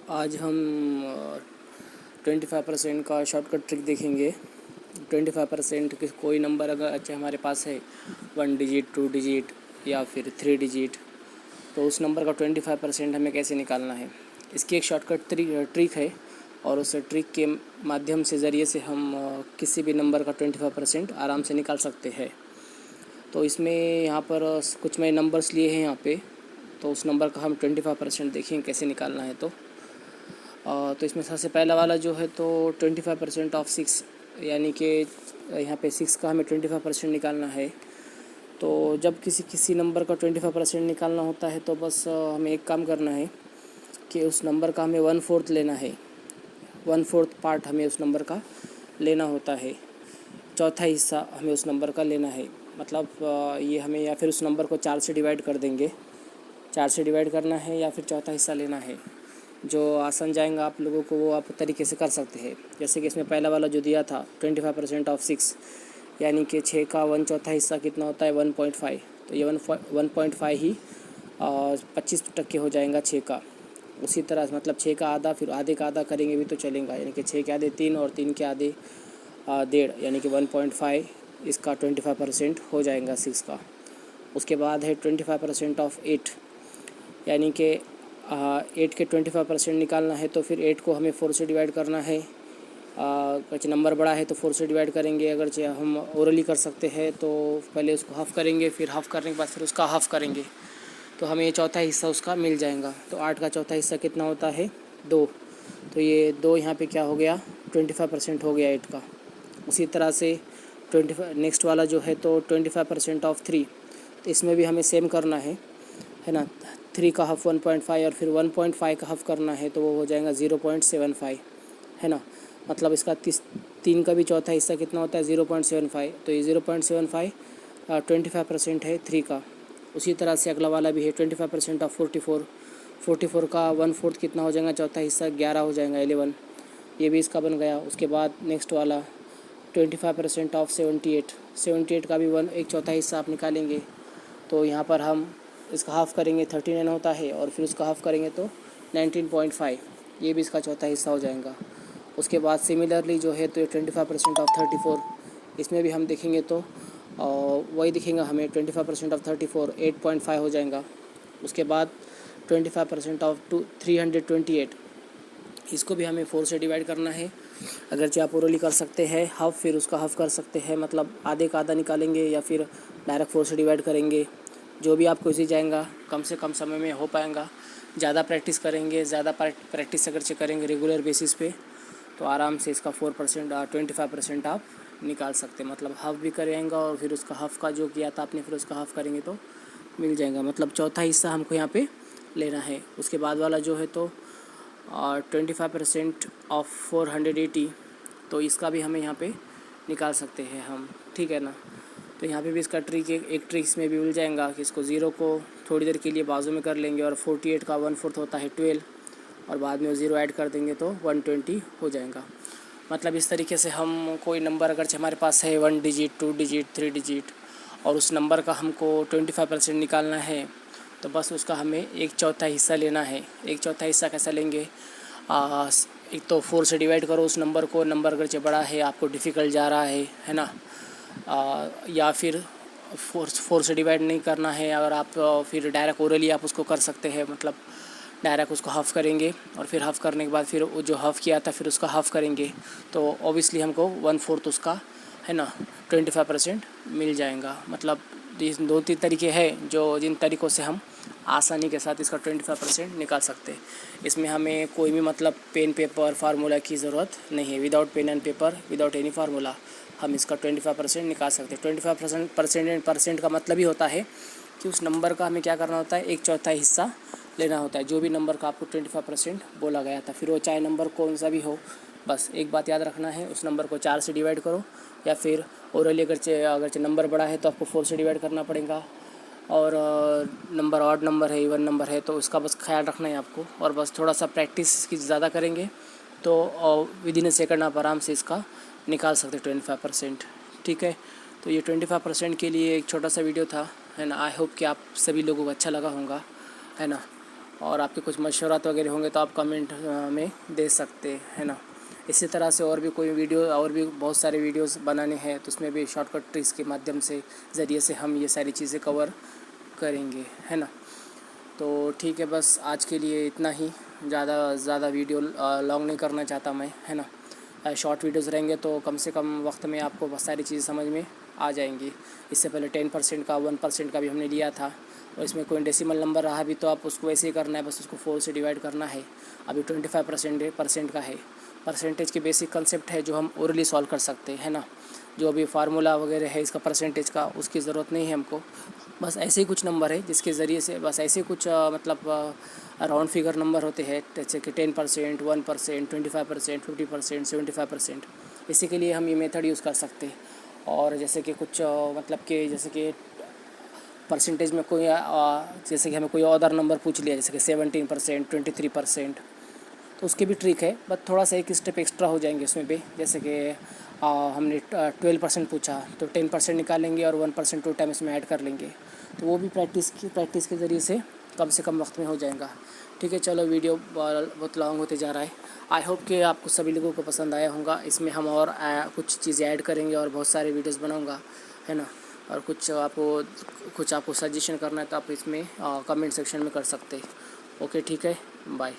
आज हम 25% का शॉर्टकट ट्रिक देखेंगे। 25% के कोई नंबर अगर अच्छा हमारे पास है 1 डिजिट 2 डिजिट या फिर 3 डिजिट, तो उस नंबर का 25% हमें कैसे निकालना है, इसकी एक शॉर्टकट ट्रिक है। और उस ट्रिक के माध्यम से ज़रिए से हम किसी भी नंबर का 25% आराम से निकाल सकते हैं। तो इसमें यहाँ पर कुछ मैं नंबर्स लिए हैं यहाँ पे, तो उस नंबर का हम 25% देखेंगे कैसे निकालना है। तो इसमें सबसे पहला वाला जो है तो 25% ऑफ 6, यानी कि यहाँ पे 6 का हमें 25% निकालना है। तो जब किसी नंबर का 25% निकालना होता है तो बस हमें एक काम करना है कि उस नंबर का हमें 1/4 लेना है। 1/4 पार्ट हमें उस नंबर का लेना होता है, चौथा हिस्सा हमें उस नंबर का लेना है। मतलब ये हमें या फिर उस नंबर को 4 से डिवाइड कर देंगे, 4 से डिवाइड करना है या फिर चौथा हिस्सा लेना है। जो आसान जाएगा आप लोगों को वो आप तरीके से कर सकते हैं। जैसे कि इसमें पहला वाला जो दिया था 25% ऑफ 6, यानी कि 6 का 1/4 हिस्सा कितना होता है 1.5, तो ये 1.5 ही 25% हो जाएगा 6 का। उसी तरह मतलब 6 का आधा, फिर आधे का आधा करेंगे भी तो चलेगा, यानी कि 6 के आधे 3 और 3 के आधे 1.5, यानी कि 1.5 इसका 25% हो जाएगा 6 का। उसके बाद है 25% ऑफ 8, यानी कि 8 के 25% निकालना है तो फिर 8 को हमें 4 से डिवाइड करना है। अगर नंबर बड़ा है तो 4 से डिवाइड करेंगे। अगर हम ओरली कर सकते हैं तो पहले उसको हाफ़ करेंगे, फिर हाफ़ करने के बाद फिर उसका हाफ़ करेंगे, तो हमें ये चौथा हिस्सा उसका मिल जाएगा। तो 8 का चौथा हिस्सा कितना होता है 2, तो ये 2 यहाँ पे क्या हो गया 25% हो गया 8 का। उसी तरह से 25 नेक्स्ट वाला जो है तो 25% ऑफ 3, तो इसमें भी हमें सेम करना है ना। 3 का हाफ 1.5 और फिर 1.5 का हाफ करना है तो वो हो जाएगा 0.75, है ना। मतलब इसका 3 का भी चौथा हिस्सा कितना होता है 0.75, तो ये 0.75 25% है 3 का। उसी तरह से अगला वाला भी है 25% ऑफ 44 का 1/4 कितना हो जाएगा चौथा हिस्सा 11 हो जाएगा 11, ये भी इसका बन गया। उसके बाद नेक्स्ट वाला 25% ऑफ 78 का भी एक चौथा हिस्सा आप निकालेंगे, तो यहाँ पर हम इसका हाफ़ करेंगे 39 होता है, और फिर उसका हाफ़ करेंगे तो 19.5, ये भी इसका चौथा हिस्सा हो जाएगा। उसके बाद सिमिलरली जो है तो ये 25% ऑफ 34, इसमें भी हम देखेंगे तो वही दिखेगा हमें 25% ऑफ 34 8.5 हो जाएगा। उसके बाद 25% ऑफ 328, इसको भी हमें 4 से डिवाइड करना है। अगर चाहे आप ओरली कर सकते हैं हाफ़, फिर उसका हाफ़ कर सकते हैं, मतलब आधे का आधा निकालेंगे या फिर डायरेक्ट 4 से डिवाइड करेंगे, जो भी आपको इजी जाएगा, कम से कम समय में हो पाएगा। ज़्यादा प्रैक्टिस करेंगे, ज़्यादा प्रैक्टिस अगर करेंगे रेगुलर बेसिस पे तो आराम से इसका 25% आप निकाल सकते हैं। मतलब हाफ़ भी करेंगे और फिर उसका हाफ़ का जो किया था आपने फिर उसका हाफ़ करेंगे तो मिल जाएगा। मतलब चौथा हिस्सा हमको यहाँ पे लेना है। उसके बाद वाला जो है तो 25% ऑफ 480, तो इसका भी हमें यहाँ पे निकाल सकते हैं हम, ठीक है ना। तो यहाँ पे भी इसका ट्रिक एक ट्रिक इसमें भी मिल जाएगा कि इसको 0 को थोड़ी देर के लिए बाजू में कर लेंगे, और 48 का 1/4 होता है 12, और बाद में वो 0 ऐड कर देंगे तो 120 हो जाएगा। मतलब इस तरीके से हम कोई नंबर अगर हमारे पास है 1 डिजिट 2 डिजिट 3 डिजिट और उस नंबर का हमको 25% निकालना है, तो बस उसका हमें एक चौथा हिस्सा लेना है। एक चौथा हिस्सा कैसा लेंगे, एक तो 4 से डिवाइड करो उस नंबर को, नंबर अगर बड़ा है आपको डिफ़िकल्ट जा रहा है ना। या फिर 4 से डिवाइड नहीं करना है अगर आप, फिर डायरेक्ट ओरली आप उसको कर सकते हैं। मतलब डायरेक्ट उसको हाफ़ करेंगे और फिर हाफ़ करने के बाद फिर वो जो हाफ़ किया था फिर उसका हाफ़ करेंगे, तो ऑब्वियसली हमको 1/4 उसका, है ना, 25% मिल जाएगा। मतलब इस 2-3 तरीके हैं जिन तरीक़ों से हम आसानी के साथ इसका 25% निकाल सकते हैं। इसमें हमें कोई भी मतलब पेन पेपर फार्मूला की ज़रूरत नहीं है। Without pen and paper, without any formula हम इसका 25% निकाल सकते हैं। 25% का मतलब ही होता है कि उस नंबर का हमें क्या करना होता है, एक चौथा हिस्सा लेना होता है। जो भी नंबर का आपको 25% बोला गया था, फिर वो चाहे नंबर कौन सा भी हो, बस एक बात याद रखना है, उस नंबर को 4 से डिवाइड करो, या फिर ओरली अगर नंबर बड़ा है तो आपको 4 से डिवाइड करना पड़ेगा, और नंबर ऑड नंबर है, इवन नंबर है तो उसका बस ख्याल रखना है आपको। और बस थोड़ा सा प्रैक्टिस की ज़्यादा करेंगे तो विदिन ए सेकंड आप आराम से इसका निकाल सकते 25%, ठीक है। तो ये 25% के लिए एक छोटा सा वीडियो था, है ना। आई होप कि आप सभी लोगों को अच्छा लगा होगा, है ना। और आपके कुछ मशवरात वगैरह होंगे तो आप कमेंट में दे सकते हैं ना। इसी तरह से और भी कोई वीडियो और भी बहुत सारे वीडियोस बनाने हैं तो उसमें भी शॉर्टकट ट्रिक्स के माध्यम से ज़रिए से हम ये सारी चीज़ें कवर करेंगे, है ना। तो ठीक है, बस आज के लिए इतना ही। ज़्यादा वीडियो लॉन्ग नहीं करना चाहता मैं, है ना। शॉर्ट वीडियोस रहेंगे तो कम से कम वक्त में आपको बहुत सारी चीज़ें समझ में आ जाएंगी। इससे पहले 10% का 1% का भी हमने लिया था, और इसमें कोई डेसिमल नंबर रहा भी तो आप उसको ऐसे ही करना है, बस उसको 4 से डिवाइड करना है। अभी 25% का है। परसेंटेज के बेसिक कंसेप्ट है जो हम ओरली सॉल्व कर सकते हैं, है ना। जो अभी फार्मूला वगैरह है इसका परसेंटेज का, उसकी ज़रूरत नहीं है हमको। बस ऐसे ही कुछ नंबर है जिसके ज़रिए से बस ऐसे कुछ मतलब राउंड फिगर नंबर होते हैं, जैसे कि 10%, 1%, 25%, 50%, 75%। इसी के लिए हम ये मेथड यूज़ कर सकते हैं। और जैसे कि कुछ मतलब कि जैसे कि परसेंटेज में कोई जैसे कि हमें कोई अदर नंबर पूछ लिया, जैसे कि 17%, 23%, तो उसकी भी ट्रिक है, बट थोड़ा सा एक स्टेप एक्स्ट्रा हो जाएंगे उसमें भी। जैसे कि हमने 12% पूछा तो 10% निकालेंगे और 1% 2 टाइम इसमें ऐड कर लेंगे। तो वो भी प्रैक्टिस के ज़रिए से कम वक्त में हो जाएगा। ठीक है, चलो वीडियो बहुत लॉन्ग होते जा रहा है। आई होप कि आपको सभी लोगों को पसंद आया होगा। इसमें हम और कुछ चीज़ें ऐड करेंगे और बहुत सारे वीडियोस बनाऊंगा, है ना। और कुछ आपको सजेशन करना है तो आप इसमें कमेंट सेक्शन में कर सकते हैं। ओके, ठीक है, बाय।